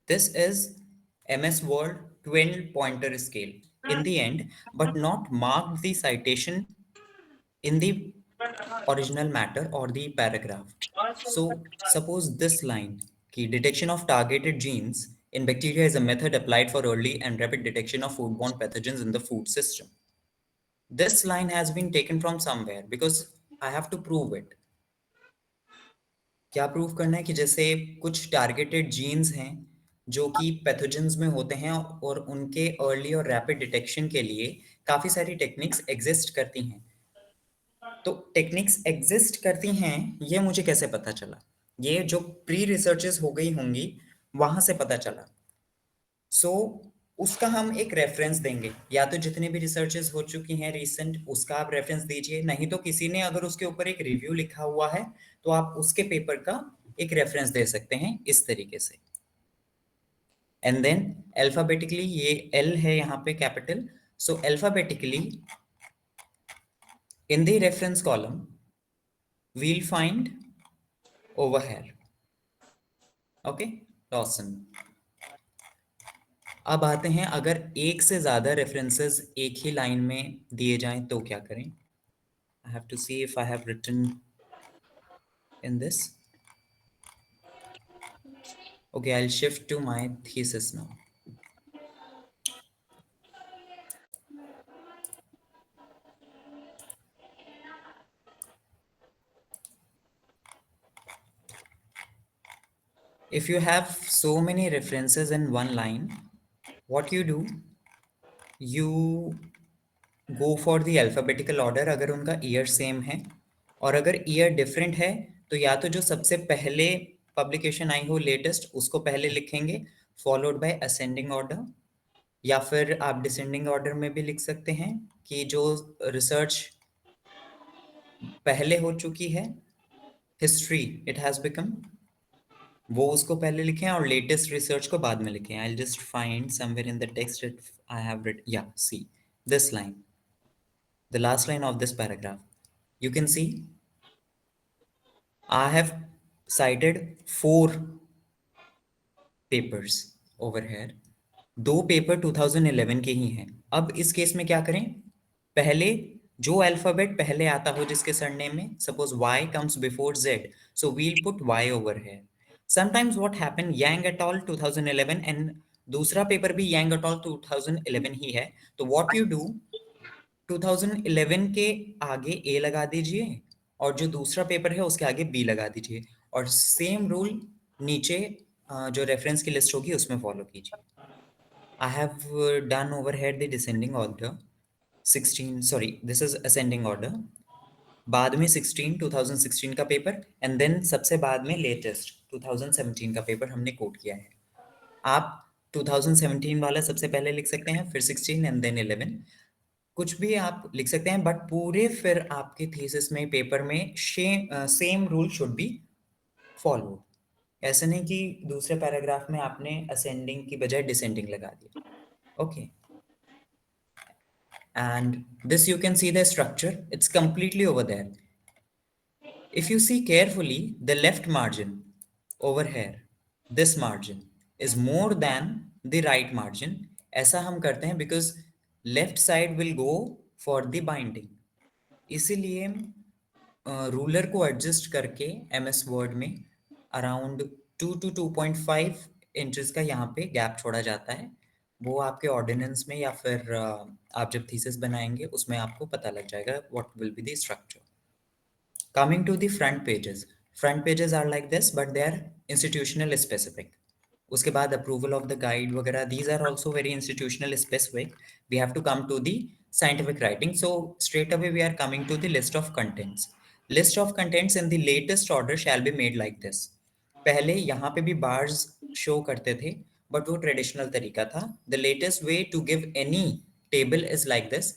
This is MS Word 12 pointer scale in the end, but not marked the citation in the original matter or the paragraph. So suppose this line, key detection of targeted genes in bacteria is a method applied for early and rapid detection of foodborne pathogens in the food system. This line has been taken from somewhere because I have to prove it. क्या prove करना है कि जैसे कुछ targeted jeans हैं जो कि pathogens में होते हैं और उनके अर्ली और रैपिड डिटेक्शन के लिए काफी सारी टेक्निक्स एग्जिस्ट करती हैं। तो टेक्निक्स एग्जिस्ट करती हैं, ये मुझे कैसे पता चला? ये जो प्री रिसर्चेस हो गई होंगी वहां से पता चला। सो उसका हम एक रेफरेंस देंगे, या तो जितनी भी रिसर्चेस हो चुकी हैं रीसेंट उसका आप रेफरेंस दीजिए, नहीं तो किसी ने अगर उसके ऊपर एक रिव्यू लिखा हुआ है तो आप उसके पेपर का एक रेफरेंस दे सकते हैं इस तरीके से। एंड देन अल्फाबेटिकली, ये एल है यहाँ पे capital, so alphabetically in the reference column we'll find over here. Okay, Dawson. अब आते हैं, अगर एक से ज्यादा रेफरेंसेस एक ही लाइन में दिए जाएं तो क्या करें? I have to see if I have written in this. Okay, I'll shift to my thesis now. If you have so many references in one line, what you do, you go for the alphabetical order अगर उनका year same है, और अगर year different है तो या तो जो सबसे पहले पब्लिकेशन आई हो लेटेस्ट उसको पहले लिखेंगे, फॉलोड बाय असेंडिंग ऑर्डर, या फिर आप डिसेंडिंग ऑर्डर में भी लिख सकते हैं कि जो रिसर्च पहले हो चुकी है, हिस्ट्री इट हैज बिकम, वो उसको पहले लिखें और लेटेस्ट रिसर्च को बाद में लिखें। I just find somewhere in the text I have writ, या see this line, the last line of this paragraph. You can see I have cited 4 papers over here. 2 paper 2011 के ही हैं। अब इस case में क्या करें? पहले जो अल्फाबेट पहले आता हो जिसके सरनेम में, suppose y comes before z, so we'll put y over here. Sometimes what happened, Yang et al 2011 and दूसरा पेपर भी Yang et al 2011 ही है, तो what you do, 2011 के आगे A लगा दीजिए और जो दूसरा पेपर है उसके आगे B लगा दीजिए, और सेम रूल नीचे जो रेफरेंस की लिस्ट होगी उसमें फॉलो कीजिए। I have done over here the descending order 16, sorry this is ascending order, बाद में 16 2016 का पेपर, एंड देन सबसे बाद में लेटेस्ट 2017 का पेपर हमने कोट किया है। आप 2017 वाला सबसे पहले लिख सकते हैं, फिर 16 एंड देन 11, कुछ भी आप लिख सकते हैं, बट पूरे फिर आपके थीसिस में पेपर में same rule should be follow. ऐसे नहीं कि दूसरे पैराग्राफ में आपने असेंडिंग की बजाय डिसेंडिंग लगा दिया। Okay, and this you can see the structure, it's completely over there. If you see carefully, the left margin over here, this margin is more than the right margin. ऐसा हम करते हैं because left side will go for the binding. इसीलिए ruler को adjust करके MS word में around 2 to 2.5 inches का यहाँ पे गैप छोड़ा जाता है। वो आपके ऑर्डिनेंस में या फिर आप जब थीसिस बनाएंगे उसमें आपको पता लग जाएगा what will be the structure. Coming to the front pages are like this, but they are institutional specific. उसके बाद approval of the guide वगैरह, these are also very institutional specific. We have to come to the scientific writing. So straight away we are coming to the list of contents. List of contents in the latest order shall be made like this. पहले यहाँ पे भी bars show करते थे, but वो traditional तरीका था. The latest way to give any table is like this.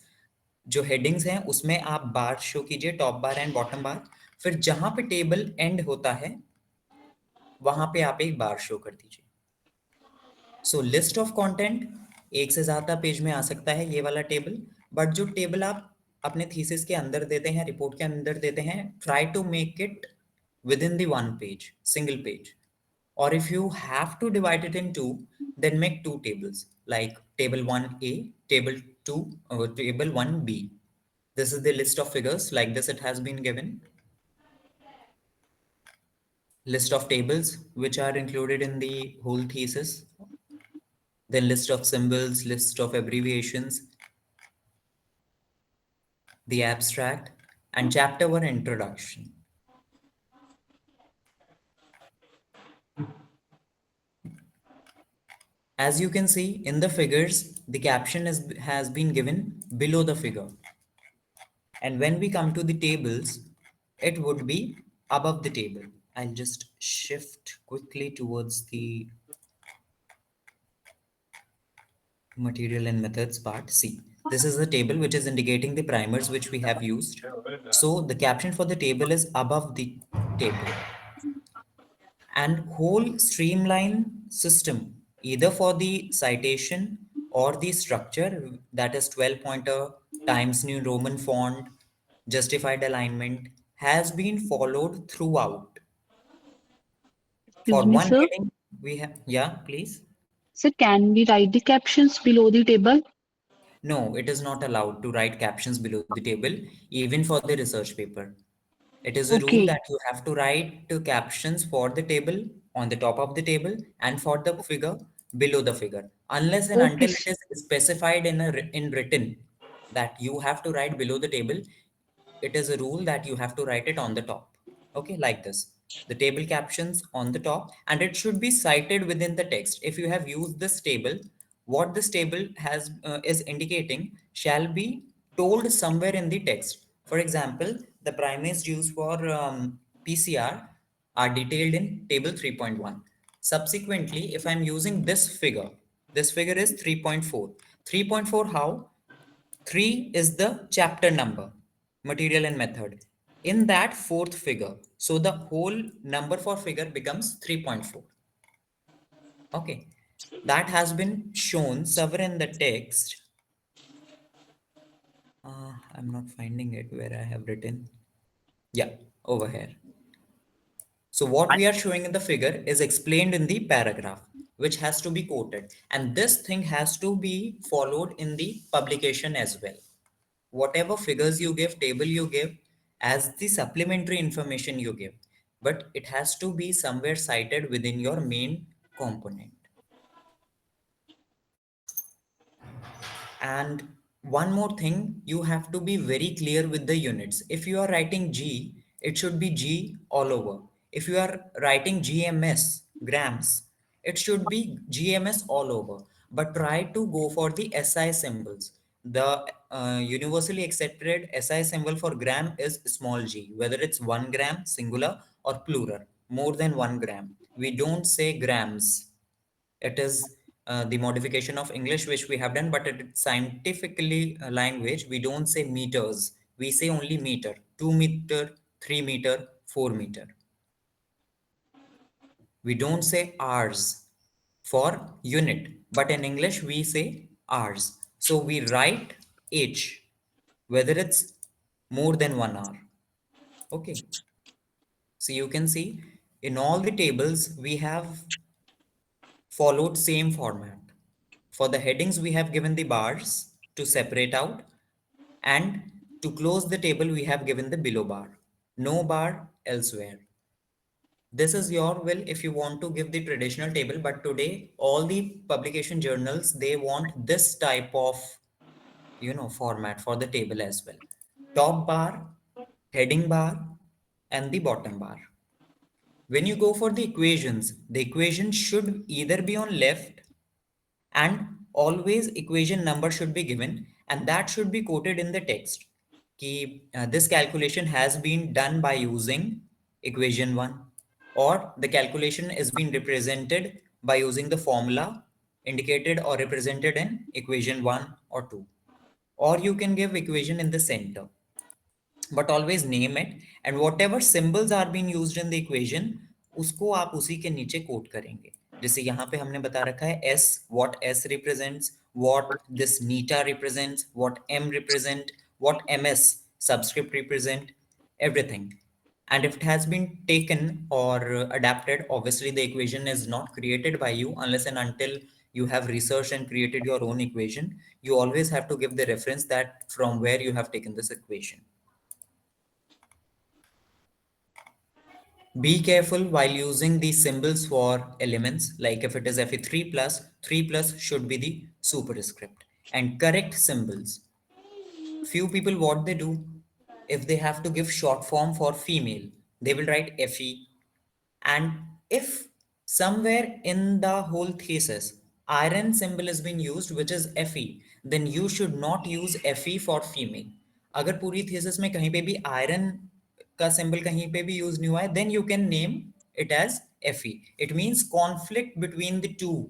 जो हेडिंग्स हैं उसमें आप बार शो कीजिए, टॉप बार एंड बॉटम बार, फिर जहां पे टेबल एंड होता है वहां पे आप एक बार शो कर दीजिए। सो लिस्ट ऑफ कंटेंट एक से ज्यादा पेज में आ सकता है ये वाला टेबल, बट जो टेबल आप अपने थीसिस के अंदर देते हैं, रिपोर्ट के अंदर देते हैं, try to make it within the one page, single page, Or if you have to divide it in two, then make two tables, like table 1A, table 2, or table 1B. This is the list of figures. Like this, it has been given. List of tables which are included in the whole thesis. Then list of symbols, list of abbreviations, the abstract, and chapter 1 introduction. As you can see in the figures, the caption has been given below the figure. And when we come to the tables, it would be above the table. I'll just shift quickly towards the material and methods part. See, this is the table which is indicating the primers which we have used. So the caption for the table is above the table. And whole streamline system, either for the citation or the structure, that is 12 pointer, Times New Roman font, justified alignment, has been followed throughout. For Excuse me, one sir. heading, we have, yeah, please. Sir, can we write the captions below the table? No, it is not allowed to write captions below the table, even for the research paper. It is a rule that Okay. you have to write captions for the table on the top of the table and for the figure below the figure, unless and Okay. until it is specified in written that you have to write below the table. It is a rule that you have to write it on the top. Okay, like this. The table captions on the top, and it should be cited within the text. If you have used this table, what this table has is indicating shall be told somewhere in the text. For example, the primaries used for PCR are detailed in table 3.1. Subsequently, if I'm using this figure is 3.4. 3.4 how? 3 is the chapter number, material and method. In that fourth figure, so the whole number for figure becomes 3.4. Okay, that has been shown somewhere in the text. I'm not finding it where I have written. Yeah, over here. So what we are showing in the figure is explained in the paragraph, which has to be quoted. And this thing has to be followed in the publication as well. Whatever figures you give, table you give, as the supplementary information you give, but it has to be somewhere cited within your main component. And one more thing, you have to be very clear with the units. If you are writing G, it should be G all over. If you are writing GMS, grams, it should be GMS all over. But try to go for the SI symbols. The universally accepted SI symbol for gram is small g, whether it's 1 gram singular or plural, more than 1 gram. We don't say grams. It is the modification of English which we have done, but it scientifically language we don't say meters. We say only meter, 2 meter, 3 meter, 4 meter. We don't say hours for unit, but in English we say hours. So we write H, whether it's more than 1 hour. Okay. So you can see in all the tables we have followed same format. For the headings, we have given the bars to separate out, and to close the table, we have given the below bar. No bar elsewhere. This is your will if you want to give the traditional table, but today all the publication journals they want this type of format for the table as well. Top bar, heading bar, and the bottom bar. When you go for the equation should either be on left, and always equation number should be given, and that should be quoted in the text. This calculation has been done by using equation 1, or the calculation is being represented by using the formula indicated or represented in equation 1 or 2, or you can give equation in the center, but always name it, and whatever symbols are being used in the equation उसको आप उसी के नीचे coat करेंगे. जैसे यहाँ पे हमने बता रखा है s, what s represents, what this neta represents, what m represent, what ms subscript represent, everything. And if it has been taken or adapted, obviously the equation is not created by you unless and until you have researched and created your own equation. You always have to give the reference that from where you have taken this equation. Be careful while using these symbols for elements, like if it is Fe3 plus, 3 plus should be the superscript. And correct symbols. Few people, what they do, if they have to give short form for female, they will write Fe. And if somewhere in the whole thesis, iron symbol is being used, which is Fe, then you should not use Fe for female. अगर पूरी thesis में कहीं पे भी iron का symbol कहीं पे भी use नहीं हुआ है, then you can name it as Fe. It means conflict between the two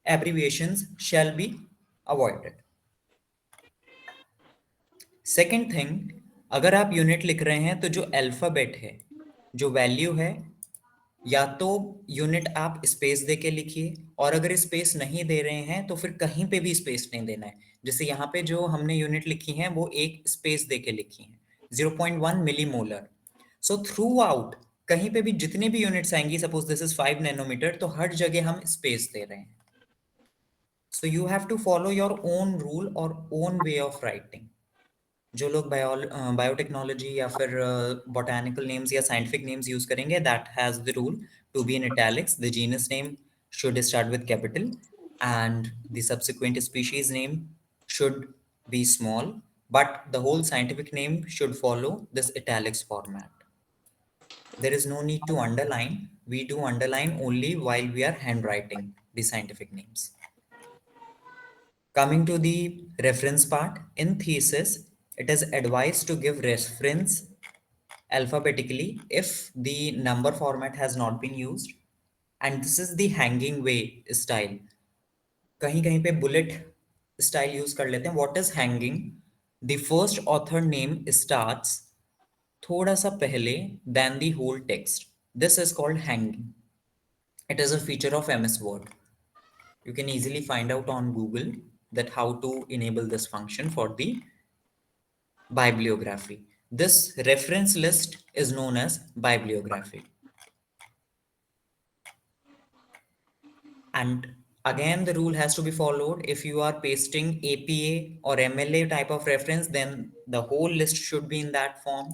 abbreviations shall be avoided. Second thing, अगर आप यूनिट लिख रहे हैं तो जो अल्फाबेट है, जो वैल्यू है, या तो यूनिट आप स्पेस दे के लिखिए, और अगर स्पेस नहीं दे रहे हैं तो फिर कहीं पे भी स्पेस नहीं देना है. जैसे यहाँ पे जो हमने यूनिट लिखी है वो एक स्पेस दे के लिखी है, 0.1 मिलीमोलर. सो थ्रू आउट कहीं पे भी जितने भी यूनिट्स आएंगी, सपोज दिस इज 5 नैनोमीटर, तो हर जगह हम स्पेस दे रहे हैं. So you have to follow your own rule और ओन वे ऑफ राइटिंग. जो लोग बायोटेक्नोलॉजी या फिर बॉटैनिकल नेम्स या साइंटिफिक नेम्स यूज करेंगे, that has the rule to be in italics. The genus name should start with capital and the subsequent species name should be small, but the whole scientific name should follow this italics format. There is no need to underline. We do underline only while we are handwriting the scientific names. Coming to the reference part, in thesis, it is advised to give reference alphabetically if the number format has not been used. And this is the hanging way style. कहीं कहीं पे bullet style use कर लेते हैं. What is hanging? The first author name starts थोड़ा सा पहले than the whole text. This is called hanging. It is a feature of MS Word. You can easily find out on Google that how to enable this function for the bibliography. This reference list is known as bibliography. And again, the rule has to be followed. If you are pasting APA or MLA type of reference, then the whole list should be in that form.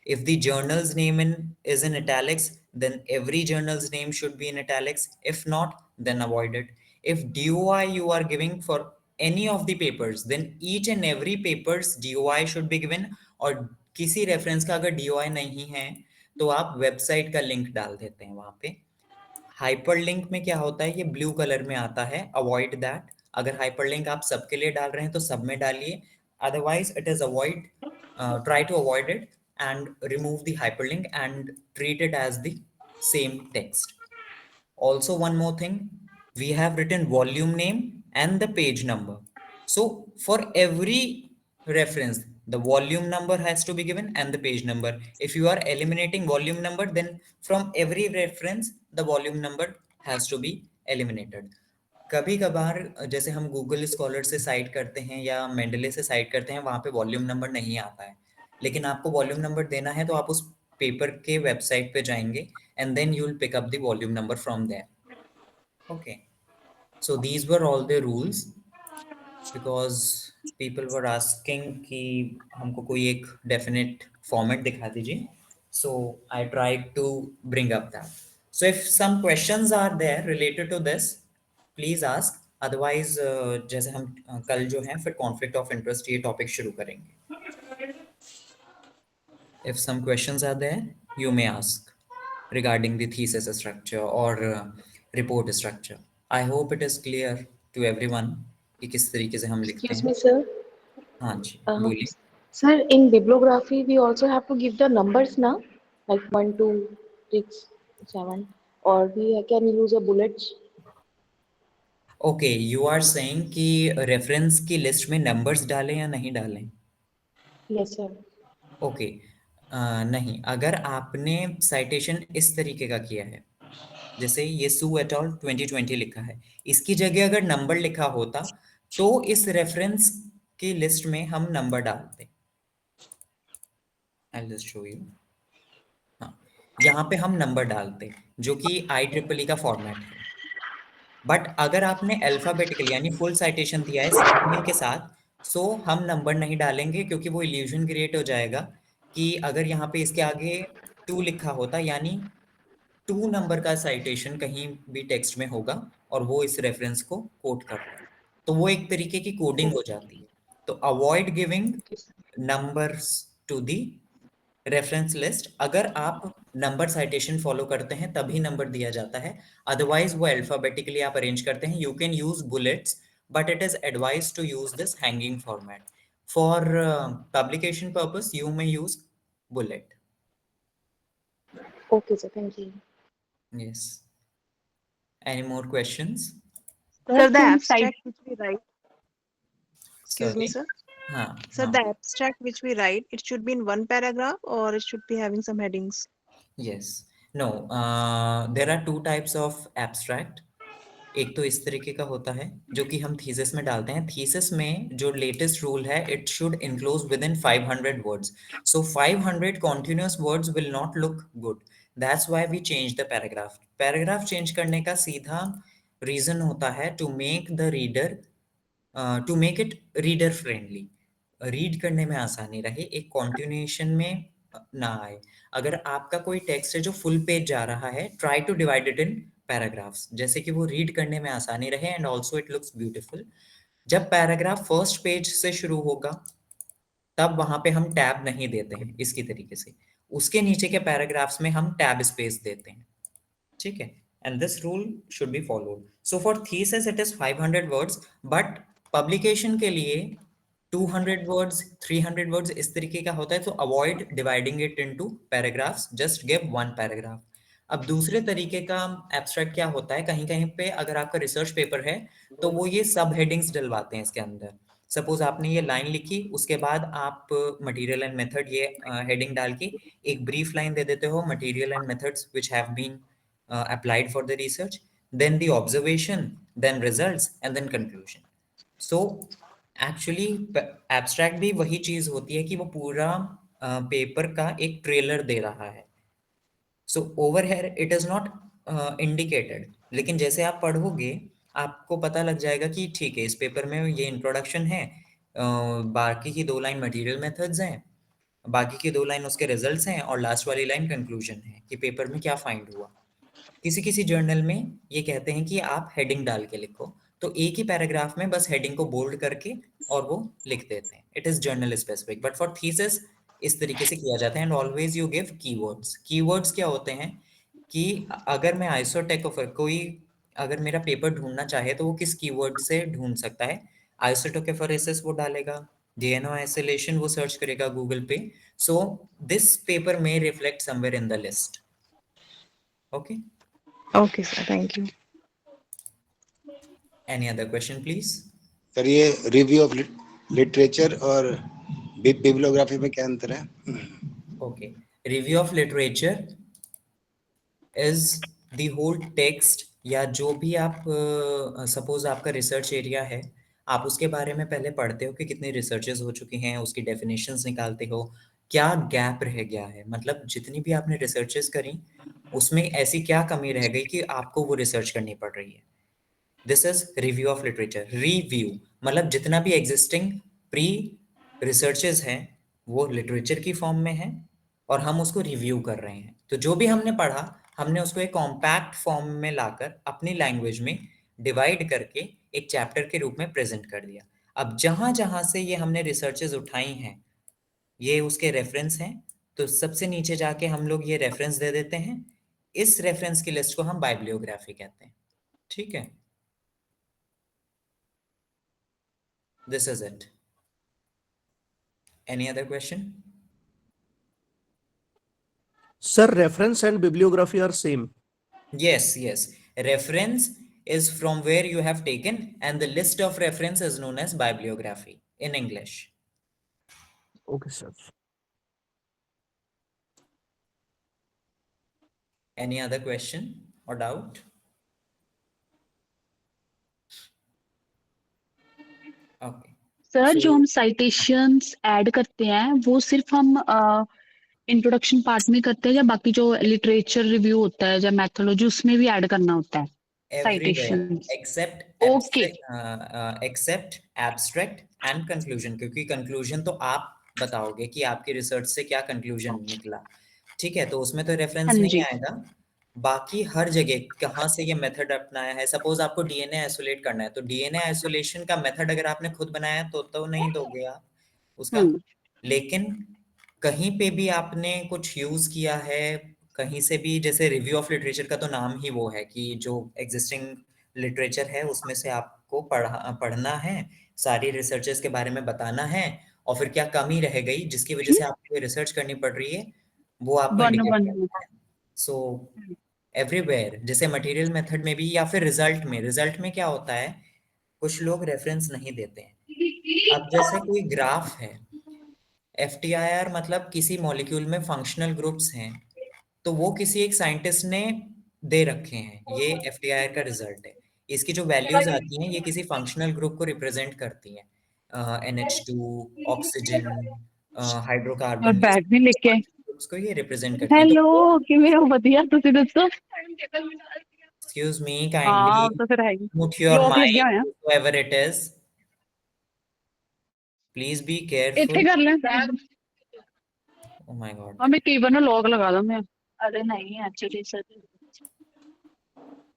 If the journal's name is in italics, then every journal's name should be in italics. If not, then avoid it. If DOI you are giving for any of the papers, then each and every paper's DOI should be given. और किसी reference का अगर DOI नहीं है तो आप website का link डाल देते हैं वहां पे. हाइपरलिंक में क्या होता है, ये ब्लू कलर में आता है, अवॉइड दैट. अगर हाइपरलिंक आप सबके लिए डाल रहे हैं तो सब में डालिए, otherwise it is avoid, try to avoid it and remove the hyperlink and treat it as the same text. Also, one more thing, we have written volume name and the page number. So for every reference, the volume number has to be given and the page number. If you are eliminating volume number, then from every reference the volume number has to be eliminated. कभी कभार जैसे हम Google scholar से site करते हैं या Mendel से site करते हैं, वहां पे वॉल्यूम नंबर नहीं आता है, लेकिन आपको वॉल्यूम नंबर देना है तो आप उस पेपर के वेबसाइट पे जाएंगे and then you will pick up the volume number from there. Okay, so these were all the rules, because people were asking कि हमको कोई एक डेफिनेट फॉर्मेट दिखा दीजिए, so I try to bring up that. So if some questions are there related to this, please ask. Otherwise जैसे हम कल जो है फिर कॉन्फ्लिक्ट ऑफ इंटरेस्ट ये टॉपिक शुरू करेंगे. If some questions are there, you may ask regarding the thesis structure or report structure. I hope it is clear to everyone कि किस तरीके से हम लिखते Excuse हैं. me, sir. हाँ जी, Uh, बोलिए. Sir, in bibliography, we also have to give the numbers now, like 1, 2, 6, 7, or we can use a bullets. Okay, you are saying कि रेफरेंस की लिस्ट में नंबर्स डालें या नहीं डालें. Yes, sir. ओके, नहीं, अगर आपने साइटेशन इस तरीके का किया है, जैसे ये सू एट ऑल 2020 लिखा है, इसकी जगह अगर नंबर लिखा होता तो इस रेफरेंस की लिस्ट में हम नंबर डालते. I'll just show you. यहाँ पे हम नंबर डालते जो कि IEEE का फॉर्मेट है। बट अगर आपने अल्फाबेटिकली यानी फुल साइटेशन दिया है स्पेलिंग के साथ, सो हम नंबर नहीं डालेंगे क्योंकि वो इल्यूजन क्रिएट हो जाएगा कि अगर यहाँ पे इसके आगे 2 लिखा होता यानी 2 नंबर का साइटेशन कहीं भी टेक्स्ट में होगा और वो इस रेफरेंस को कोट कर रहा है, तो वो एक तरीके की कोडिंग हो जाती है। तो avoid giving Okay, sir. Numbers to the reference list. अगर आप नंबर साइटेशन फॉलो करते हैं तभी नंबर दिया जाता है, अदरवाइज वो अल्फाबेटिकली आप अरेंज करते हैं। You can use bullets but it is advise to use this hanging format for publication purpose. You may use bullet. Okay, sir. Thank you. Yes. Any more questions? Sir Sir, the जो हम cite abstract which we write, excuse me, Sorry. sir. हाँ Sir, हाँ. the abstract which we write, it should be in one paragraph or it should be having some headings. Yes. No. There are two types of abstract. एक तो इस तरीके का होता है जो कि हम थीसिस में डालते हैं। थीसिस में जो लेटेस्ट रूल है, it should enclose within 500 words. So 500 continuous words will not look good. That's why we change the paragraph. Paragraph change करने का सीधा रीजन होता है to make the reader to make it reader friendly, read करने में आसानी रहे, एक कॉन्टिन्यूएशन में ना आए। अगर आपका कोई टेक्स्ट है जो फुल पेज जा रहा है, try to divide it in paragraphs, जैसे कि वो रीड करने में आसानी रहे and also it looks beautiful. जब पैराग्राफ फर्स्ट पेज से शुरू होगा तब वहां पे हम टैब नहीं देते हैं इसकी तरीके से, उसके नीचे के पैराग्राफ्स में हम टैब स्पेस देते हैं, ठीक है। And this rule should be followed. So for thesis it is 500 words, but publication के लिए 200 वर्ड्स 300 वर्ड्स इस तरीके का होता है। तो avoid dividing it into paragraphs, just give one paragraph. अब दूसरे तरीके का एब्स्ट्रैक्ट क्या होता है, कहीं कहीं पे अगर आपका रिसर्च पेपर है तो वो ये सब हेडिंग्स डलवाते हैं इसके अंदर। सपोज आपने ये लाइन लिखी, उसके बाद आप मटेरियल एंड मेथड ये हेडिंग डाल के एक ब्रीफ लाइन दे देते हो, material and methods which have been applied for the research, then the observation, then results, and then conclusion. So actually abstract भी वही चीज होती है कि वो पूरा पेपर का एक ट्रेलर दे रहा है। So over here it is not indicated, लेकिन जैसे आप पढ़ोगे आपको पता लग जाएगा कि ठीक है इस पेपर में ये इंट्रोडक्शन है, बाकी की 2 लाइन मटेरियल मेथड्स हैं, बाकी की 2 लाइन उसके रिजल्ट्स हैं और लास्ट वाली लाइन कंक्लूजन है कि पेपर में क्या फाइंड हुआ। किसी किसी जर्नल में ये कहते हैं कि आप हेडिंग डाल के लिखो, तो एक ही पैराग्राफ में बस हेडिंग को बोल्ड करके और वो लिख देते हैं। It is journal specific, but for thesis इस तरीके से किया जाता है। And always you give keywords. Keywords क्या होते हैं कि अगर मैं आइसोटेकोफर कोई अगर मेरा पेपर ढूंढना चाहे तो वो किस कीवर्ड से ढूंढ सकता है, आइसोटोकेफोरेसिस वो डालेगा, डीएनओ आइसोलेशन वो सर्च करेगा गूगल पे। सो दिस पेपर में reflect somewhere in the list. Okay, Okay, sir. Thank you. any other question please? Sir ये रिव्यू ऑफ लिटरेचर और बिब्लियोग्राफी में क्या अंतर है? Okay, review of literature is the whole text, या जो भी आप सपोज आपका रिसर्च एरिया है, आप उसके बारे में पहले पढ़ते हो कि कितनी रिसर्चेस हो चुकी हैं, उसकी डेफिनेशंस निकालते हो, क्या गैप रह गया है, मतलब जितनी भी आपने रिसर्चेस करी उसमें ऐसी क्या कमी रह गई कि आपको वो रिसर्च करनी पड़ रही है। This is review of literature. Review मतलब जितना भी एग्जिस्टिंग प्री रिसर्चेस हैं वो लिटरेचर की फॉर्म में है और हम उसको रिव्यू कर रहे हैं। तो जो भी हमने पढ़ा हमने उसको एक कॉम्पैक्ट फॉर्म में लाकर अपनी लैंग्वेज में डिवाइड करके एक चैप्टर के रूप में प्रेजेंट कर दिया। अब जहां जहां से ये हमने रिसर्चेस उठाई हैं ये उसके रेफरेंस हैं, तो सबसे नीचे जाके हम लोग ये रेफरेंस दे देते हैं। इस रेफरेंस की लिस्ट को हम बाइब्लियोग्राफी कहते हैं, ठीक है। This is it. Any other question? Sir, reference and bibliography are same. Yes, yes. Reference is from where you have taken, and the list of reference is known as bibliography in English. Okay, sir. Any other question or doubt? Okay. Sir So- जो हम citations add करते हैं वो सिर्फ हम introduction part में करते हैं या बाकी जो लिटरेचर रिव्यू होता है या मैथोलॉजी उसमें भी ऐड करना होता है everywhere citations? Except okay. Except abstract and conclusion, क्योंकि कंक्लूजन तो आप बताओगे कि आपकी रिसर्च से क्या कंक्लूजन निकला, ठीक है, तो उसमें तो हाँ रेफरेंस नहीं जी। आएगा। बाकी हर जगह कहाँ से ये मेथड अपनाया है, सपोज आपको डीएनए आइसोलेट करना है तो डीएनए आइसोलेशन का मेथड अगर आपने खुद बनाया तो नहीं दोगे आप उसका। हम्म। लेकिन कहीं पे भी आपने कुछ यूज किया है, कहीं से भी, जैसे रिव्यू ऑफ लिटरेचर का तो नाम ही वो है कि जो एग्जिस्टिंग लिटरेचर है उसमें से आपको पढ़ना है, सारी रिसर्चेस के बारे में बताना है, और फिर क्या कमी रह गई जिसकी वजह से आपको रिसर्च करनी पड़ रही है वो आपको वन इंडिकेट वन। करना है। सो एवरीवेयर, जैसे मटेरियल मेथड में भी या फिर रिजल्ट में क्या होता है, कुछ लोग रेफरेंस नहीं देते हैं। अब जैसे कोई ग्राफ है, एफटीआईआर मतलब किसी मॉलिक्यूल में फंक्शनल ग्रुप्स हैं, तो वो किसी एक साइंटिस्ट ने दे रखे हैं, ये एफटीआईआर का रिजल्ट है। इसकी जो वैल्यूज आती हैं ये किसी फंक्शनल ग्रुप को रिप्रेजेंट करती हैं, NH2, ऑक्सीजन, और हाइड्रोकार्बन, बैग भी लेके आए। ग्रुप्स को ये रिप्रेजेंट करती हैं। तो हेलो, किਵੇਂ हो? ਵਧੀਆ, ਤੁਸੀਂ ਦੱਸੋ? एक्सक्यूज मी, हाँ काइंडली तो फिर है ही। mute your ਲੋਕ ਲੱਗਿਆ mic, ਹੋਇਆ। whoever it is, please be ਇੱਥੇ careful। ਕਰ ਲੈ। Oh my god, ਹਾਂ, ਮੈਂ ਕਈ ਵਾਰ ਨਾ ਲੋਕ ਲਗਾ ਦਿੰਦੇ ਆ। अरे नहीं एक्चुअली सर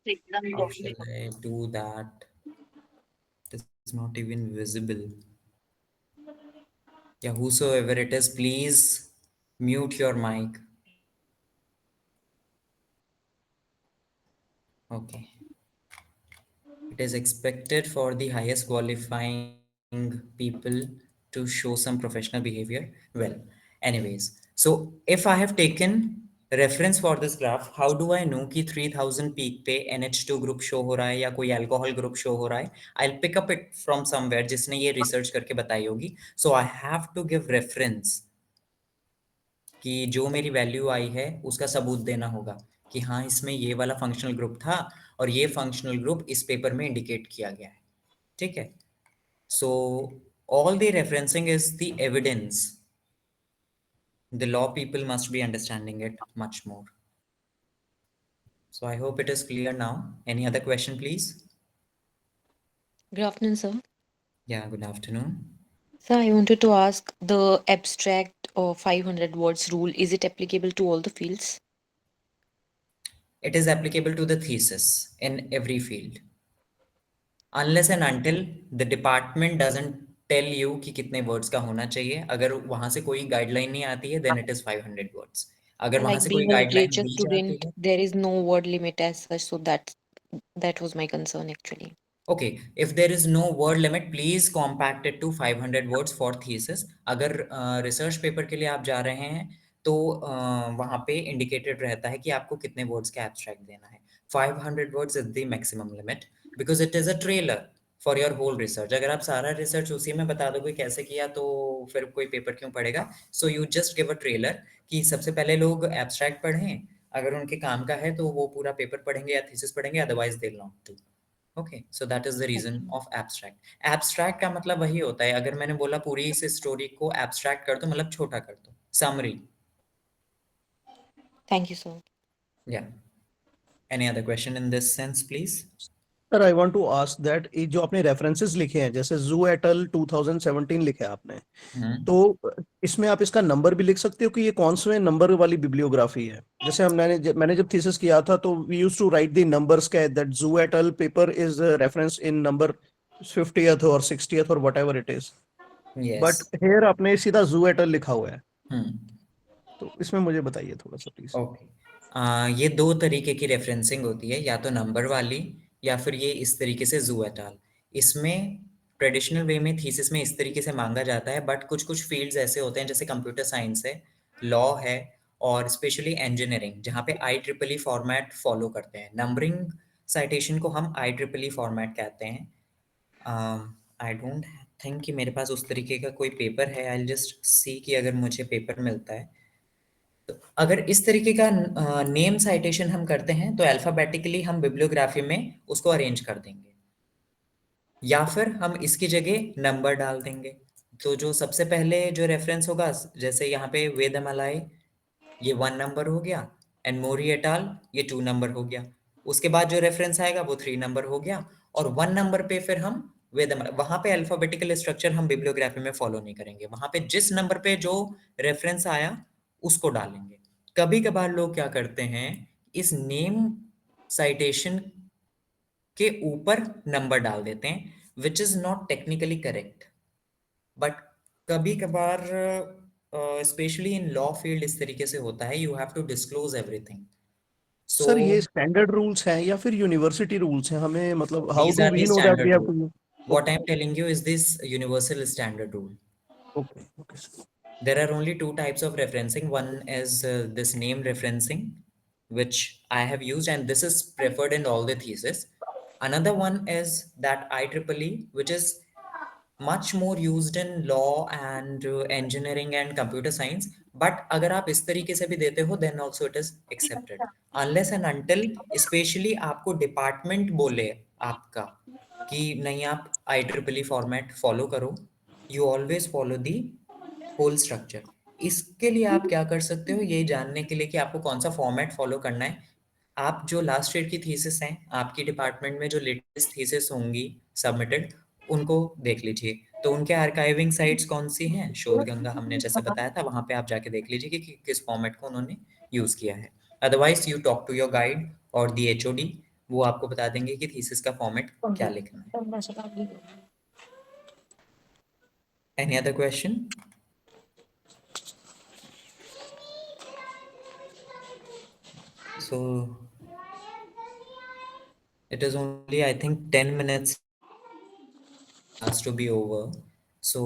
एकदम how लोग shall I do that? This is not even visible. Yeah, whosoever it is, please mute your mic. Okay. It is expected for the highest qualifying people to show some professional behavior. Well, anyways, so if I have taken reference for this graph, how do I know कि 3000 peak पे NH2 group show हो रहा है या कोई alcohol group show हो रहा है? I'll pick up it from somewhere जिसने ये research करके बताई होगी. So I have to give reference कि जो मेरी वैल्यू आई है उसका सबूत देना होगा कि हाँ इसमें ये वाला फंक्शनल ग्रुप था और ये फंक्शनल ग्रुप इस पेपर में इंडिकेट किया गया है, ठीक है। So all the referencing is the evidence, the law people must be understanding it much more. So I hope it is clear now. Any other question please? Good afternoon, sir. या, good afternoon. Sir, I wanted to ask the abstract or 500 words rule, is it applicable to all the fields? It is applicable to the thesis in every field, unless and until the department doesn't tell you कि कितने words का होना चाहिए। अगर वहां से कोई guideline नहीं आती है then it is 500 words। अगर वहां Like से कोई being a guideline literature दी जाती student, है, there is no word limit as such, so that was my concern actually. okay, if there is no word limit please compact it to 500 words for thesis। अगर research paper के लिए आप जा रहे हैं तो वहां पे इंडिकेटेड रहता है कि आपको कितने वर्ड्स का एब्स्ट्रैक्ट देना है। 500 words is the maximum limit because it is a trailer for your whole research. अगर आप सारा रिसर्च उसी में बता दोगे कैसे किया तो फिर कोई पेपर क्यों पढ़ेगा। So you just give a trailer कि सबसे पहले लोग एब्स्ट्रैक्ट पढ़ें, अगर उनके काम का है तो वो पूरा पेपर पढ़ेंगे या थीसिस पढ़ेंगे, otherwise they not do. Okay, so that is the reason Okay. Of abstract. Abstract का मतलब वही होता है, अगर मैंने बोला पूरी इस स्टोरी को एब्स्ट्रैक्ट कर दो मतलब छोटा कर दो, summary. Thank you, sir. Yeah, any other question in this sense please? Sir I want to ask that ये जो आपने रेफरेंसेस लिखे हैं जैसे जू एटल 2017 लिखे हैं आपने, तो इसमें आप इसका नंबर भी लिख सकते हो कि ये कौन से नंबर वाली बिब्लियोग्राफी है। जैसे मैंने जब थीसिस किया था तो we used to write the numbers के that Zhu et al paper is reference in number 50th और 60th और whatever it is, yes. But here आपने सीधा जू एटल लिखा हुआ है, हम्म, तो इसमें मुझे बताइए थोड़ा सा प्लीज। ओके। ये दो तरीके की रेफरेंसिंग होती है, या तो नंबर वाली या फिर ये इस तरीके से जू एट अल। इसमें ट्रेडिशनल वे में थीसिस में इस तरीके से मांगा जाता है, बट कुछ कुछ फील्ड्स ऐसे होते हैं जैसे कंप्यूटर साइंस है, लॉ है, और स्पेशली इंजीनियरिंग जहाँ पे IEEE फॉर्मेट फॉलो करते हैं। नंबरिंग साइटेशन को हम IEEE फॉर्मेट कहते हैं। आई डोंट थिंक कि मेरे पास उस तरीके का कोई पेपर है। आई जस्ट सी कि अगर मुझे पेपर मिलता है तो अगर इस तरीके का नेम साइटेशन हम करते हैं तो अल्फाबेटिकली हम बिब्लियोग्राफी में उसको अरेंज कर देंगे, या फिर हम इसकी जगह नंबर डाल देंगे। तो जो सबसे पहले जो रेफरेंस होगा, जैसे यहाँ पे वेदमालाय ये 1 नंबर हो गया, एंड मोरी एट al ये 2 नंबर हो गया। उसके बाद जो रेफरेंस आएगा वो 3 नंबर हो गया, और 1 नंबर पे फिर हम वहां पे अल्फाबेटिकल स्ट्रक्चर हम बिब्लियोग्राफी में फॉलो नहीं करेंगे, वहां पे जिस नंबर पे जो रेफरेंस आया उसको डालेंगे। कभी कभार लोग क्या करते हैं, इस नेम साइटेशन के ऊपर नंबर डाल देते हैं, which is not technically correct, but कभी कभार स्पेशली इन लॉ फील्ड इस तरीके से होता है, you have to disclose everything. So sir ये स्टैंडर्ड रूल्स हैं या फिर यूनिवर्सिटी रूल्स हैं, हमें मतलब how these do are we the know that we standard have rule. To? What okay I'm telling you is this universal standard rule. Okay okay There are only two types of referencing. One is this name referencing, which I have used, and this is preferred in all the thesis. Another one is that IEEE, which is much more used in law and engineering and computer science. But अगर आप इस तरीके से भी देते हो, then also it is accepted. Unless and until, especially आपको department बोले आपका कि नहीं आप IEEE format follow करो, you always follow the whole structure. इसके लिए आप क्या कर सकते हो, ये जानने के लिए कि आपको कौन सा फॉर्मेट फॉलो करना है, आप जो लास्ट ईयर की थीसिस हैं, आपकी डिपार्टमेंट में जो लेटेस्ट थीसिस होंगी सबमिटेड, उनको देख लीजिए। तो उनके आर्काइविंग साइट्स कौन सी हैं, शोधगंगा हमने जैसे बताया था, वहां पे आप जाके देख लीजिए कि किस फॉर्मेट को उन्होंने यूज किया है। Otherwise you talk to your guide और दी HOD, वो आपको बता देंगे कि थीसिस का फॉर्मेट क्या लिखना है। Any other question? So it is only, I think, 10 minutes has to be over. So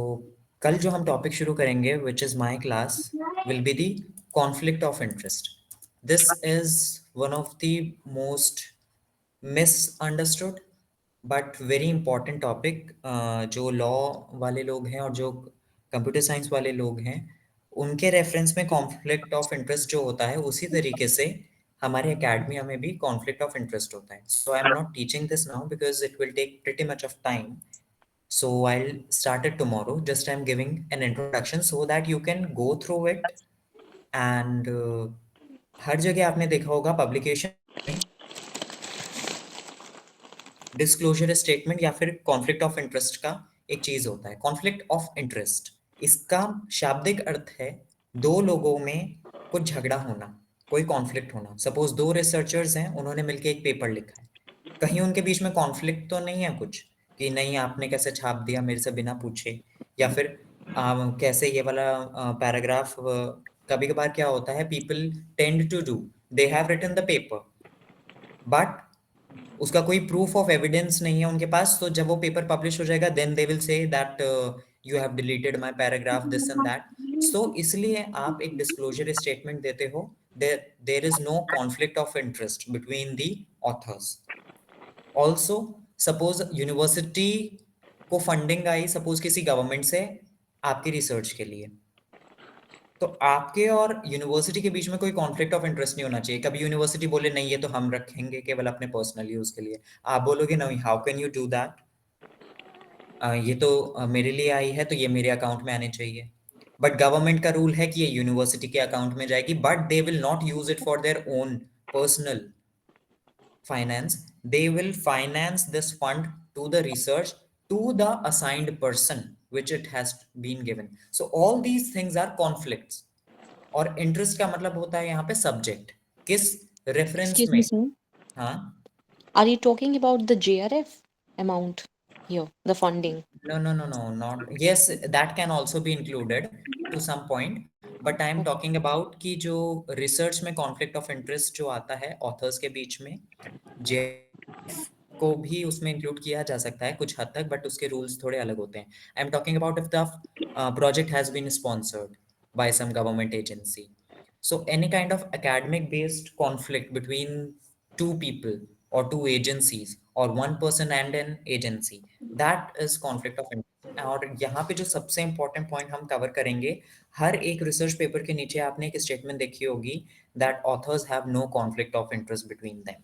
कल जो हम टॉपिक शुरू करेंगे, which is my class, will be the conflict of interest. This is one of the most misunderstood but very important topic. जो law वाले लोग हैं और जो कंप्यूटर साइंस वाले लोग हैं, उनके रेफरेंस में कॉन्फ्लिक्ट ऑफ इंटरेस्ट जो होता है, उसी तरीके से हमारे एकेडमिया में भी कॉन्फ्लिक्ट ऑफ इंटरेस्ट होता है. So I am not teaching this now because it will take pretty much of time. So I'll start it tomorrow. Just I'm giving an introduction so that you can go through it. And हर जगह आपने देखा होगा publication में disclosure statement या फिर conflict of interest का एक चीज होता है. कॉन्फ्लिक्ट ऑफ इंटरेस्ट, इसका शाब्दिक अर्थ है दो लोगों में कुछ झगड़ा होना, कोई कॉन्फ्लिक्ट होना. सपोज दो रिसर्चर्स हैं, उन्होंने मिलकर एक पेपर लिखा है, कहीं उनके बीच में कॉन्फ्लिक्ट तो नहीं है कुछ कि नहीं आपने कैसे छाप दिया मेरे से बिना पूछे, या फिर कैसे ये वाला पैराग्राफ. कभी कभार क्या होता है, people tend to do, they have written the paper but उसका कोई प्रूफ ऑफ एविडेंस नहीं है उनके पास. तो जब वो पेपर पब्लिश हो जाएगा, then they will say that you have deleted my paragraph, this and that. So इसलिए आप एक डिस्क्लोजर स्टेटमेंट देते हो, there is no conflict of interest between the authors. Also suppose university को फंडिंग आई, suppose किसी गवर्नमेंट से आपकी रिसर्च के लिए, तो आपके और यूनिवर्सिटी के बीच में कोई कॉन्फ्लिक्ट ऑफ इंटरेस्ट नहीं होना चाहिए. कभी यूनिवर्सिटी बोले नहीं ये तो हम रखेंगे केवल अपने पर्सनल यूज के लिए, आप बोलोगे नहीं how can you do that, ये तो मेरे लिए आई है तो ये मेरे अकाउंट में आने चाहिए. बट गवर्नमेंट का रूल है कि ये यूनिवर्सिटी के अकाउंट में जाएगी, but they will not use it for their own personal finance. They will finance this fund to the research to the assigned person which it has been given. So all these things are conflicts. और interest का मतलब होता है यहाँ पे subject, किस reference Excuse में. me, sir. हाँ, Are you talking about the JRF amount here, the funding? no, not. Yes, that can also be included to some point, but I am talking about कि जो research में conflict of interest जो आता है authors के बीच में, को भी उसमें इंक्लूड किया जा सकता है कुछ हद तक, बट उसके रूल्स थोड़े अलग होते हैं. I am talking about if the project has been sponsored by some government agency. So any kind of academic based conflict between two people or two agencies or one person and an agency, that is conflict of interest. और यहाँ पे जो सबसे important point हम cover करेंगे, हर एक research paper के नीचे आपने एक statement देखी होगी that authors have no conflict of interest between them.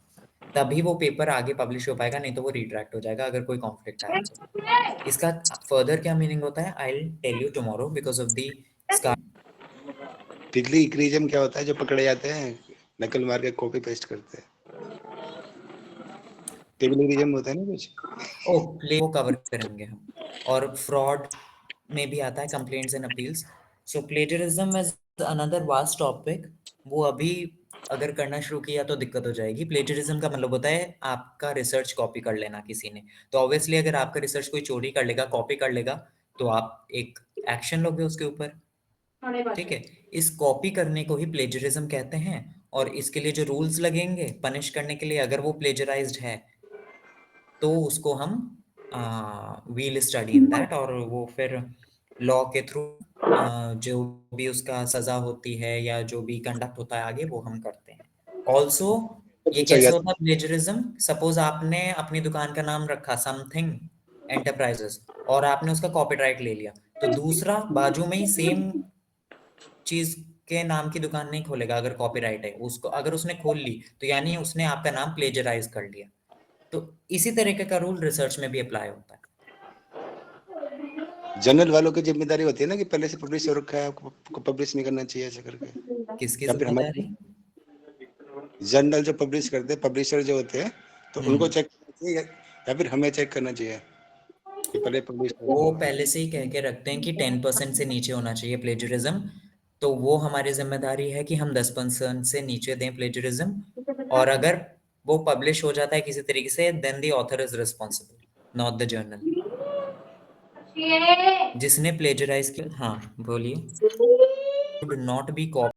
तभी वो पेपर आगे पब्लिश हो पाएगा, नहीं तो वो रिट्रैक्ट हो जाएगा अगर कोई कॉन्फ्लिक्ट आया तो. इसका फर्दर क्या मीनिंग होता है, I will tell you tomorrow because of the plagiarism क्या होता है? जो पकड़े जाते हैं, नकल मार के कॉपी पेस्ट करते हैं, प्लेगरिज्म होता है ना कुछ। ओ प्ले वो कवर करेंगे हम, और फ्रॉड में भी आता है, complaints and appeals. So plagiarism is another vast topic. वो अभी अगर करना शुरू किया तो दिक्कत हो जाएगी। प्लेजरिज्म का मतलब होता है आपका रिसर्च कॉपी कर लेना किसी ने। तो ऑब्वियसली अगर आपका रिसर्च कोई चोरी कर लेगा, कॉपी कर लेगा, तो आप एक एक्शन लोगे उसके ऊपर, ठीक है। इस कॉपी करने को ही प्लेजरिज्म कहते हैं, और इसके लिए जो रूल्स लगेंगे पनिश करने के लिए, अगर वो प्लेजराइज्ड है तो उसको हम वील स्टडी इन दैट, और वो फिर लॉ के थ्रू जो भी उसका सजा होती है या जो भी कंडक्ट होता है आगे, वो हम करते हैं। ऑल्सो ये पूछा कैसे गया होता है प्लेजरिज्म? सपोज आपने अपनी दुकान का नाम रखा समथिंग एंटरप्राइजेस, और आपने उसका कॉपीराइट ले लिया, तो दूसरा बाजू में ही सेम चीज के नाम की दुकान नहीं खोलेगा अगर कॉपीराइट है उसको। अगर उसने खोल ली तो यानी उसने आपका नाम प्लेजराइज कर लिया। तो इसी तरीके का रूल रिसर्च में भी अप्लाई होता है। जर्नल वालों की जिम्मेदारी होती है ना कि पहले से पब्लिश हो रखा है, आपको पब्लिश नहीं करना चाहिए ऐसे करके। किसकी या फिर जिम्मेदारी? हमारे जर्नल जो पब्लिश करते हैं, पब्लिशर जो होते हैं, तो उनको चेक करना चाहिए या फिर हमें चेक करना चाहिए कि पहले पब्लिश हो। वो पहले से ही कह के रखते हैं कि 10% से नीचे होना चाहिए प्लेजरिज्म, तो वो हमारी जिम्मेदारी है कि हम 10% से नीचे दें प्लेजरिज्म। और अगर वो पब्लिश हो जाता है किसी तरीके से, then the author is responsible, not the journal. जिसने प्लेजराइज किया, हाँ बोलिए। Should not be copy